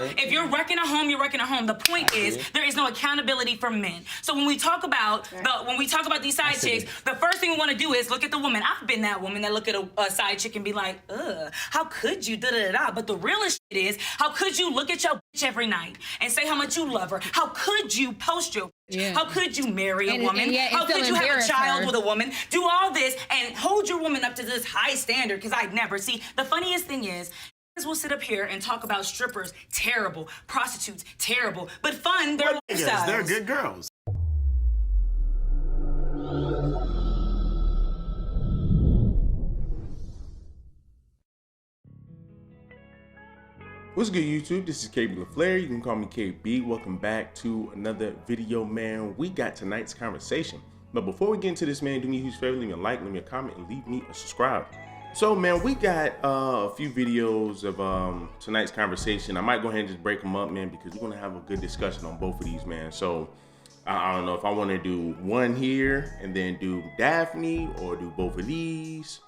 If you're wrecking a home, you're wrecking a home. The point is there is no accountability for men. So when we talk about these side chicks, the first thing we want to do is look at the woman. I've been that woman that look at a side chick and be like, ugh, how could you da-da-da-da? But the realest shit is, how could you look at your bitch every night and say how much you love her? How could you post your bitch? How could you marry a woman? How could you have a child with a woman? Do all this and hold your woman up to this high standard? Because I'd never see. The funniest thing is, we'll sit up here and talk about strippers, terrible, prostitutes, terrible, but fun, they're lifestyles. They're good girls. What's good, YouTube? This is KB LaFleur. You can call me KB. Welcome back to another video, man. We got tonight's conversation. But before we get into this, man, do me a huge favor. Leave me a like, leave me a comment, and leave me a subscribe. So, man, we got a few videos of tonight's conversation. I might go ahead and just break them up, man, because we're going to have a good discussion on both of these, man. So, I don't know if I want to do one here and then do Daphne, or do both of these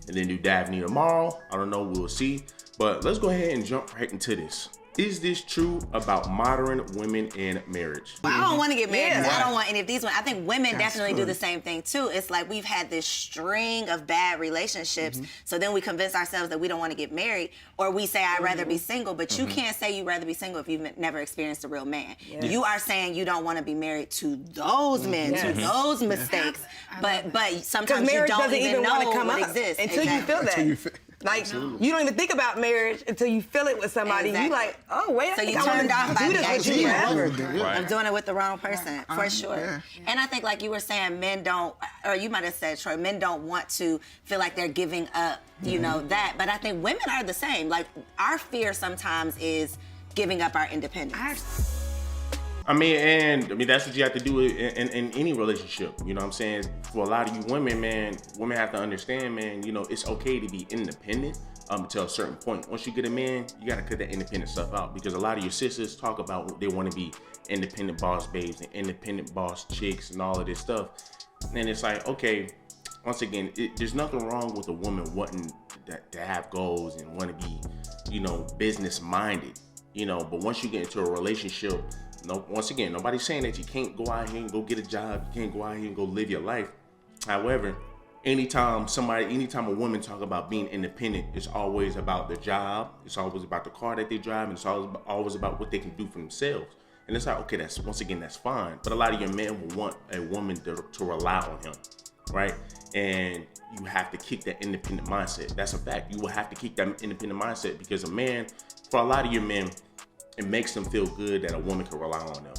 and then do Daphne tomorrow. I don't know. We'll see. But let's go ahead and jump right into this. Is this true about modern women in marriage? Well, I don't want to get married. I don't want any of these women. I think women definitely do the same thing too. It's like we've had this string of bad relationships, so then we convince ourselves that we don't want to get married, or we say I'd rather be single. But you can't say you'd rather be single if you've never experienced a real man. You are saying you don't want to be married to those men, to those mistakes. But sometimes you don't even know what exists until you feel that. Like, you don't even think about marriage until you feel it with somebody. You like, oh, wait, so you turned off by the idea of doing it with the wrong person, for sure. And I think, like you were saying, men don't, or you might have said, Troy, men don't want to feel like they're giving up, you know, that. But I think women are the same. Like, our fear sometimes is giving up our independence. I mean, that's what you have to do in any relationship. You know what I'm saying? For a lot of you women, man, women have to understand, man, you know, it's okay to be independent until a certain point. Once you get a man, you got to cut that independent stuff out, because a lot of your sisters talk about they want to be independent boss babes and independent boss chicks and all of this stuff. And it's like, okay, once again, there's nothing wrong with a woman wanting to have goals and want to be, you know, business minded, you know, but once you get into a relationship, no, once again, nobody's saying that you can't go out here and go get a job. You can't go out here and go live your life. However, anytime a woman talk about being independent, it's always about the job. It's always about the car that they drive, and it's always about what they can do for themselves. And it's like, okay, that's fine. But a lot of your men will want a woman to rely on him, right? And you have to kick that independent mindset. That's a fact. You will have to kick that independent mindset, because a man, for a lot of your men, it makes them feel good that a woman can rely on them.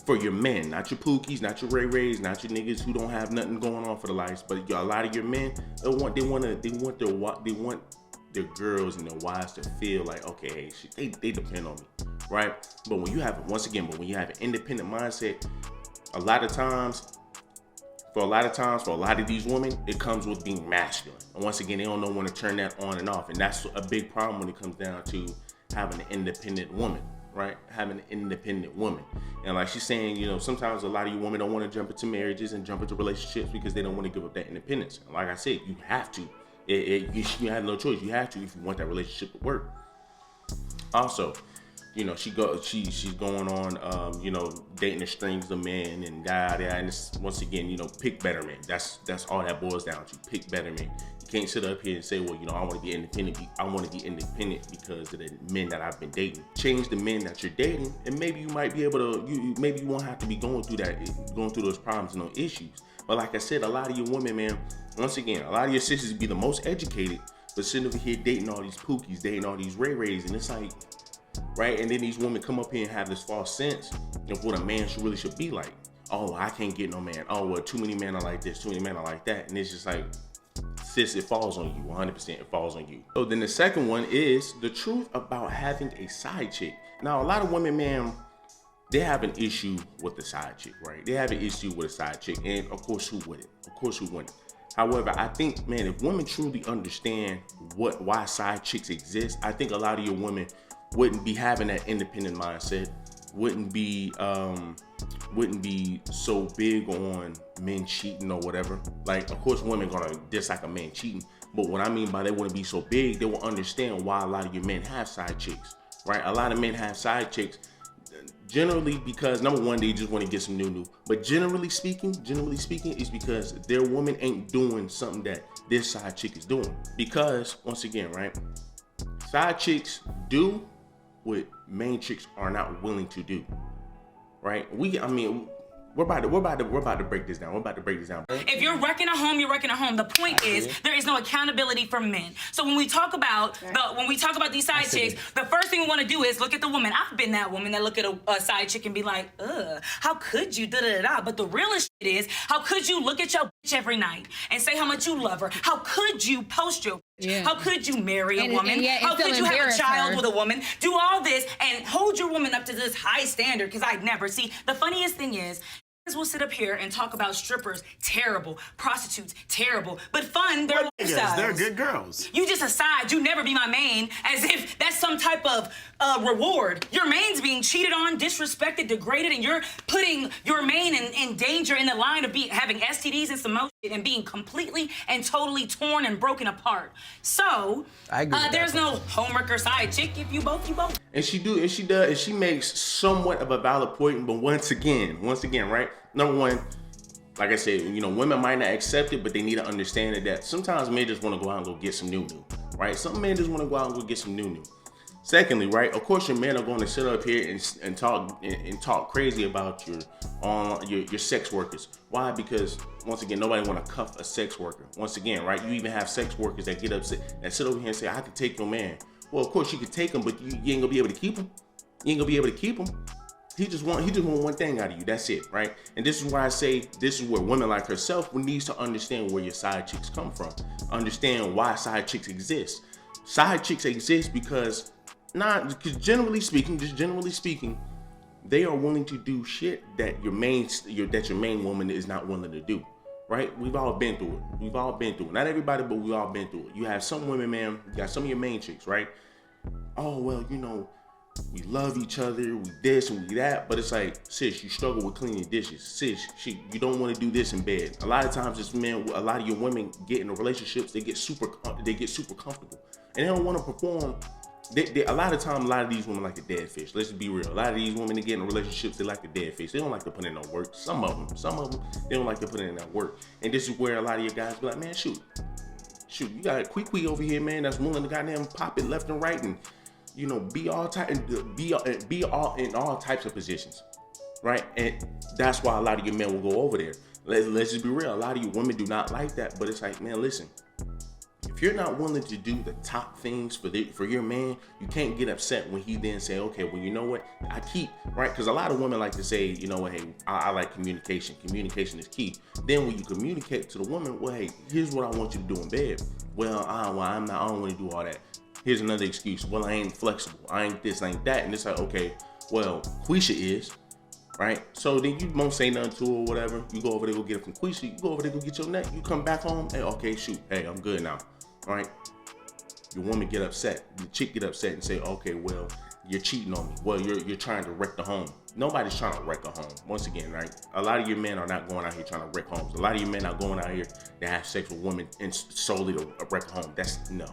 For your men, not your pookies, not your Ray Rays, not your niggas who don't have nothing going on for the lives, but a lot of your men, they want their girls and their wives to feel like, okay, hey, they depend on me, right? But when you have an independent mindset, a lot of times, for a lot of these women, it comes with being masculine. And once again, they don't know when to turn that on and off. And that's a big problem when it comes down to having an independent woman, right? Having an independent woman. And like she's saying, you know, sometimes a lot of you women don't want to jump into marriages and jump into relationships because they don't want to give up that independence. And like I said, you have to. You have no choice. You have to if you want that relationship to work. Also, you know, she's going on, you know, dating the strings of men and and it's, once again, you know, pick better men. That's all that boils down to. Pick better men. You can't sit up here and say, well, you know, I want to be independent. I want to be independent because of the men that I've been dating. Change the men that you're dating, and maybe you might be able to. Maybe you won't have to be going through those problems and those issues. But like I said, a lot of your women, man, once again, a lot of your sisters be the most educated, but sitting over here dating all these pookies, dating all these Ray Rays, and it's like, right? And then these women come up here and have this false sense of what a man really should be like. Oh, I can't get no man. Oh, well, too many men are like this, too many men are like that. And it's just like, sis, it falls on you. 100% it falls on you. So then the second one is the truth about having a side chick. Now, a lot of women, man, they have an issue with the side chick, right? They have an issue with a side chick. And of course, who wouldn't? Of course, who wouldn't? However, I think, man, if women truly understand why side chicks exist, I think a lot of your women wouldn't be having that independent mindset, wouldn't be so big on men cheating or whatever. Like, of course, women gonna dislike a man cheating, but what I mean by they wouldn't be so big, they will understand why a lot of your men have side chicks, right? A lot of men have side chicks generally because number one, they just want to get some new. But generally speaking, is because their woman ain't doing something that this side chick is doing. Because once again, right, side chicks do what main chicks are not willing to do, right? We're about to break this down. If you're wrecking a home, you're wrecking a home. The point is there is no accountability from men. So when we talk about these side chicks, the first thing we want to do is look at the woman. I've been that woman that look at a side chick and be like, ugh, how could you da-da-da-da? But the realest shit is, how could you look at your bitch every night and say how much you love her? How could you post your bitch? How could you marry a woman? How could you have a child with a woman? Do all this and hold your woman up to this high standard? Because I'd never see. The funniest thing is, we'll sit up here and talk about strippers, terrible, prostitutes, terrible, but fun, they're lifestyles. They're good girls. You just aside, you never be my main, as if that's some type of reward. Your main's being cheated on, disrespected, degraded, and you're putting your main in danger in the line of having STDs and some more shit and being completely and totally torn and broken apart. So, there's no homewrecker side chick. If you both, you both. And she makes somewhat of a valid point, but once again, right? Number one, like I said, women might not accept it, but they need to understand that sometimes men just want to go out and go get some new, right? Some men just want to go out and go get some new. Secondly, right, of course your men are going to sit up here and talk crazy about your sex workers. Why? Because once again, nobody want to cuff a sex worker. Once again, right, you even have sex workers that get upset, that sit over here and say, I could take your man. Well, of course you could take him, but you ain't gonna be able to keep him. He just want one thing out of you. That's it, right? And this is why I say this is where women like herself needs to understand where your side chicks come from. Understand why side chicks exist. Side chicks exist because generally speaking, they are willing to do shit that your main woman is not willing to do. Right? We've all been through it. Not everybody, but we've all been through it. You have some women, man, you got some of your main chicks, right? Oh, well, we love each other, we this and we that, but it's like, sis, you struggle with cleaning dishes. Sis, you don't want to do this in bed. A lot of times, a lot of your women get into relationships, they get super comfortable, and they don't want to perform. A lot of times, a lot of these women like a dead fish. Let's just be real. A lot of these women that get in relationships, they like a dead fish. They don't like to put in no work. Some of them, they don't like to put in that work. And this is where a lot of your guys be like, man, shoot, you got a Quee over here, man, that's willing to goddamn pop it left and right and be all in all types of positions, right? And that's why a lot of your men will go over there. Let's just be real. A lot of you women do not like that, but it's like, man, listen. If you're not willing to do the top things for your man, you can't get upset when he then say, okay, well, you know what? Right? Because a lot of women like to say, you know what, hey, I like communication. Communication is key. Then when you communicate to the woman, well, hey, here's what I want you to do in bed. Well, I don't want to do all that. Here's another excuse. Well, I ain't flexible. I ain't this, I ain't that. And it's like, okay, well, Quisha is. Right? So then you won't say nothing to her or whatever. You go over there, go get it from Quisha. You go over there, go get your neck. You come back home. Hey, okay, shoot. Hey, I'm good now. All right? Your woman get upset. The chick get upset and say, okay, well, you're cheating on me. Well, you're trying to wreck the home. Nobody's trying to wreck a home. Once again, right? A lot of your men are not going out here trying to wreck homes. A lot of your men are going out here to have sex with women and solely to wreck a home. That's no.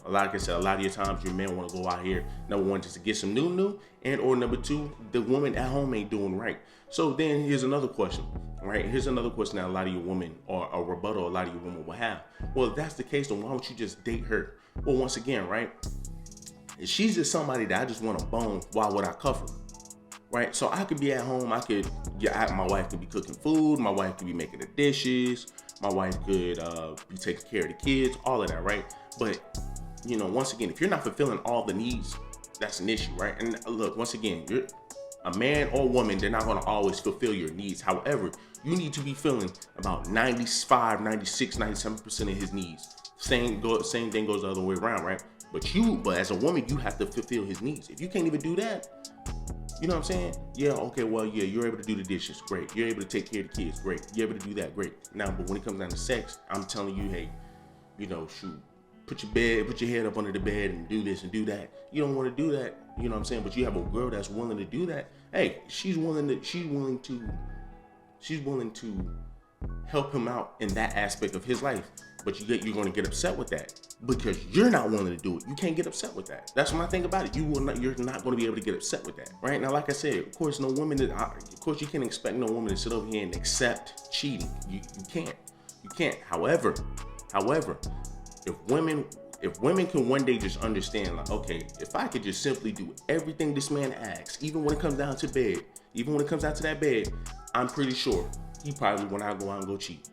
Like I said, a lot of your times your men want to go out here, number one, just to get some new, and or number two, the woman at home ain't doing right. So then here's another question, right? Here's another question that a lot of your women, or a rebuttal a lot of your women will have. Well, if that's the case, then why don't you just date her? Well, once again, right? If she's just somebody that I just want to bone, why would I cuff her? Right? So I could be at home, my wife could be cooking food, my wife could be making the dishes, my wife could be taking care of the kids, all of that, right? But, once again, if you're not fulfilling all the needs, that's an issue, right? And look, once again, you're a man or woman, they're not going to always fulfill your needs. However, you need to be filling about 95, 96, 97% of his needs. Same thing goes the other way around, right? But as a woman, you have to fulfill his needs. If you can't even do that, you know what I'm saying? Yeah, okay, well, yeah, you're able to do the dishes, great. You're able to take care of the kids, great. You're able to do that, great. Now, but when it comes down to sex, I'm telling you, hey, shoot, put your head up under the bed and do this and do that. You don't want to do that, you know what I'm saying? But you have a girl that's willing to do that. Hey, she's willing to help him out in that aspect of his life. But you're going to get upset with that because you're not willing to do it. You can't get upset with that. That's my thing about it. You're not going to be able to get upset with that, right? Now, like I said, of course, of course, you can't expect no woman to sit over here and accept cheating. You can't. However, if women can one day just understand, like, okay, if I could just simply do everything this man asks, even when it comes down to bed, even when it comes down to that bed, I'm pretty sure he probably will not go out and go cheat.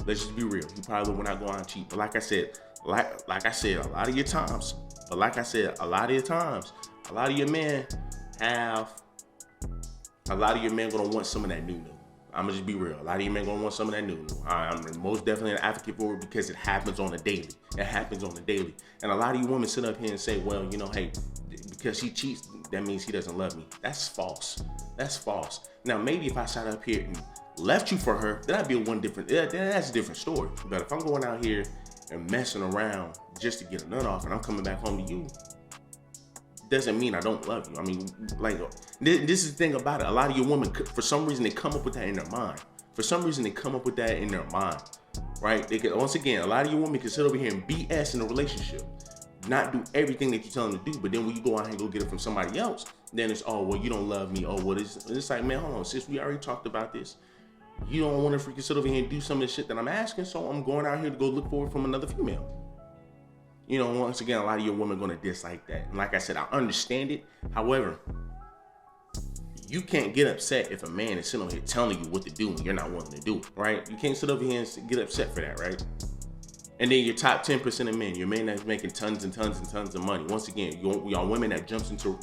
Let's just be real. He probably will not go out and cheat. But like I said, a lot of your times, a lot of your men gonna want some of that new. I'm gonna just be real. A lot of you men gonna want some of that new. I'm most definitely an advocate for it because it happens on the daily. And a lot of you women sit up here and say, well, you know, hey, because he cheats, that means he doesn't love me. That's false. Now, maybe if I sat up here and left you for her, then I'd be that's a different story. But if I'm going out here and messing around just to get a nut off and I'm coming back home to you, doesn't mean I don't love you. I mean, like, this is the thing about it. A lot of your women, for some reason, they come up with that in their mind. Right? Once again, a lot of your women can sit over here and BS in a relationship, not do everything that you tell them to do. But then when you go out and go get it from somebody else, then it's, oh, well, you don't love me. Oh, well, it's like, man, hold on, sis, we already talked about this. You don't want to freaking sit over here and do some of the shit that I'm asking, so I'm going out here to go look for it from another female. You know, once again, a lot of your women are going to dislike that. And like I said, I understand it. However, you can't get upset if a man is sitting over here telling you what to do and you're not willing to do it, right? You can't sit over here and get upset for that, right? And then your top 10% of men, your men that's making tons and tons and tons of money. Once again, y'all women that jump into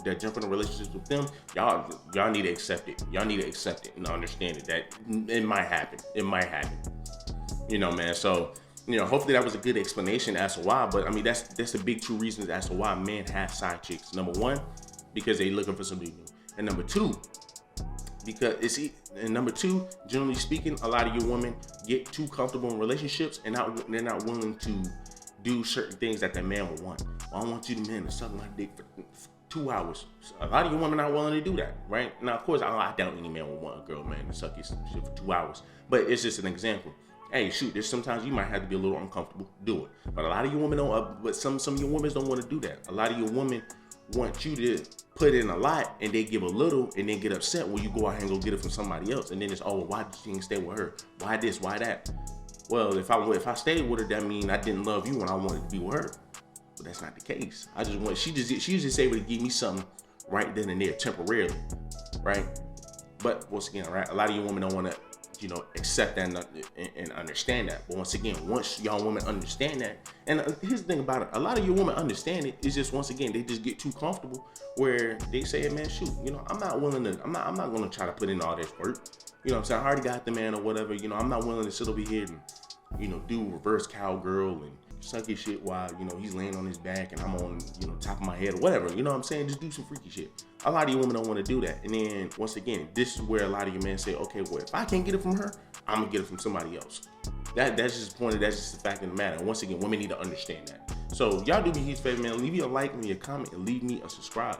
relationships with them, y'all need to accept it. Y'all need to accept it and understand it that it might happen. You know, man. So, you know, hopefully that was a good explanation as to why. But I mean, that's the big two reasons as to why men have side chicks. Number one, because they're looking for something new, and number two, generally speaking, a lot of your women get too comfortable in relationships and they're not willing to do certain things that man would want. Well, I want you to, man, to suck my dick for 2 hours. A lot of you women are not willing to do that, right? Now, of course, I doubt any man would want a girl, man, to suck his shit for 2 hours. But it's just an example. Hey, shoot, there's sometimes you might have to be a little uncomfortable. Do it. But a lot of you women don't. But some of your women don't want to do that. A lot of your women want you to put in a lot and they give a little and then get upset when you go out and go get it from somebody else. And then it's, oh, well, why did you stay with her? Why this? Why that? Well, if I stayed with her, that means I didn't love you and I wanted to be with her. But that's not the case. She's just able to give me something right then and there temporarily, right? But once again, right, a lot of you women don't want to, you know, accept that and understand that. But once again, once y'all women understand that, and here's the thing about it, a lot of your women understand it. It's just, once again, they just get too comfortable where they say, hey, man, shoot, you know, I'm not going to try to put in all this work. You know what I'm saying? I already got the man or whatever. You know, I'm not willing to sit over here and, you know, do reverse cowgirl and suck his shit while, you know, he's laying on his back and I'm on, you know, top of my head or whatever. You know what I'm saying? Just do some freaky shit. A lot of you women don't want to do that. And then, once again, this is where a lot of you men say, okay, well, if I can't get it from her, I'm going to get it from somebody else. That's just the point. That's just the fact of the matter. And once again, women need to understand that. So y'all do me a huge favor, man. Leave me a like, leave me a comment, and leave me a subscribe.